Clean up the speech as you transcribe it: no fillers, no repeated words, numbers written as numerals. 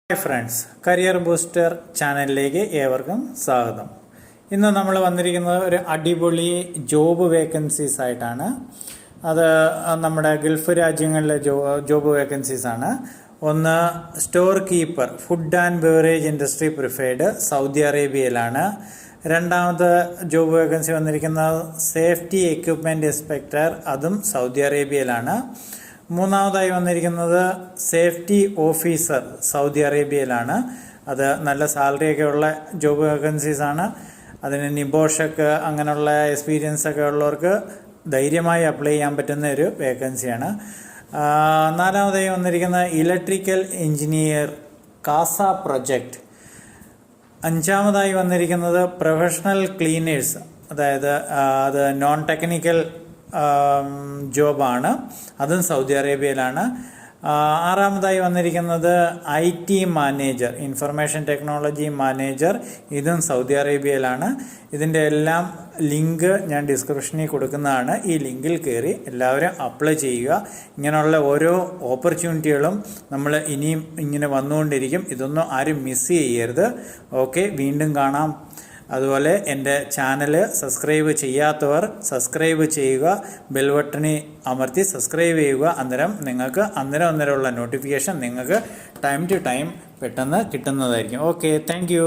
Hi friends, career booster ചാനലിലേക്ക് ഏവർക്കും സ്വാഗതം. ഇന്ന് നമ്മൾ വന്നിരിക്കുന്നത് ഒരു അടിപൊളി ജോബ് വേക്കൻസീസ് ആയിട്ടാണ്. അത് നമ്മുടെ ഗൾഫ് രാജ്യങ്ങളിലെ ജോബ് വേക്കൻസീസ് ആണ്. ഒന്ന് store keeper, food and beverage industry preferred, Saudi അറേബ്യയിലാണ്. രണ്ടാമത് ജോബ് വേക്കൻസി വന്നിരിക്കുന്നത് സേഫ്റ്റി എക്യുപ്മെൻറ്റ് ഇൻസ്പെക്ടർ, അതും സൗദി അറേബ്യയിലാണ്. മൂന്നാമതായി വന്നിരിക്കുന്നത് സേഫ്റ്റി ഓഫീസർ, സൗദി അറേബ്യയിലാണ്. അത് നല്ല സാലറിയൊക്കെ ഉള്ള ജോബ് വേക്കൻസീസ് ആണ്. അതിന് നിബോഷൊക്കെ അങ്ങനെയുള്ള എക്സ്പീരിയൻസ് ഒക്കെ ഉള്ളവർക്ക് ധൈര്യമായി അപ്ലൈ ചെയ്യാൻ പറ്റുന്ന ഒരു വേക്കൻസിയാണ്. നാലാമതായി വന്നിരിക്കുന്ന ഇലക്ട്രിക്കൽ എഞ്ചിനീയർ, കാസ പ്രൊജക്റ്റ്. അഞ്ചാമതായി വന്നിരിക്കുന്നത് പ്രൊഫഷണൽ ക്ലീനേഴ്സ്, അതായത് അത് നോൺ ടെക്നിക്കൽ ജോബാണ്, അതും സൗദി അറേബ്യയിലാണ്. ആറാമതായി വന്നിരിക്കുന്നത് IT manager, information technology manager, ഇതും സൗദി അറേബ്യയിലാണ്. ഇതിൻ്റെ എല്ലാം ലിങ്ക് ഞാൻ ഡിസ്ക്രിപ്ഷനിൽ കൊടുക്കുന്നതാണ്. ഈ ലിങ്കിൽ കയറി എല്ലാവരും അപ്ലൈ ചെയ്യുക. ഇങ്ങനെയുള്ള ഓരോ ഓപ്പർച്യൂണിറ്റികളും നമ്മൾ ഇനിയും ഇങ്ങനെ വന്നുകൊണ്ടിരിക്കും. ഇതൊന്നും ആരും മിസ് ചെയ്യരുത്. ഓക്കെ, വീണ്ടും കാണാം. അതുപോലെ എൻ്റെ ചാനൽ സബ്സ്ക്രൈബ് ചെയ്യാത്തവർ സബ്സ്ക്രൈബ് ചെയ്യുക, ബെൽ ബട്ടണിൽ അമർത്തി സബ്സ്ക്രൈബ് ചെയ്യുക. അന്നേരം നിങ്ങൾക്ക് അന്നേരമുള്ള നോട്ടിഫിക്കേഷൻ നിങ്ങൾക്ക് ടൈം ടു ടൈം പെട്ടെന്ന് കിട്ടുന്നതായിരിക്കും. Okay, thank